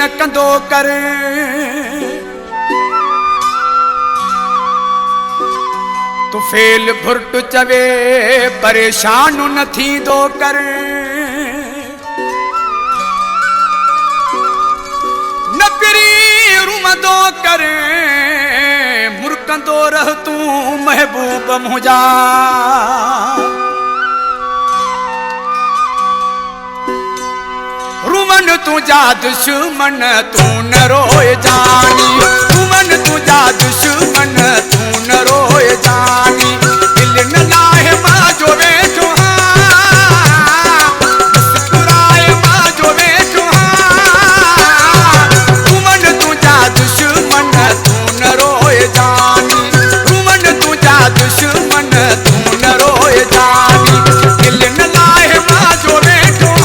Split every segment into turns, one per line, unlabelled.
न कंदो कर तू फेल भुरट चवे परेशान न थींदो कर न पिरी रुमंदो कर मुरकंदो रह तू महबूब मुझा रुमन तुझा दुश्मन तू न रोए जानी रुमन तुझा दुश्मन तू न रोए जानी दिल न लाहे मां जो बैठो मुस्कुराए मां जो बैठो रुमन तुझा दुश्मन तू न रोए जानी रुमन तुझा दुश्मन तू न रोए जानी दिल न लाहे मां जो बैठो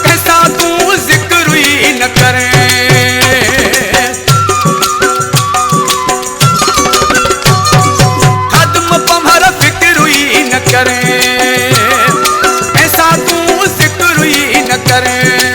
कैसा तू जिक्र ही न करे कदम पमहर फिक्र ही न करे ऐसा तू जिक्र ही न करे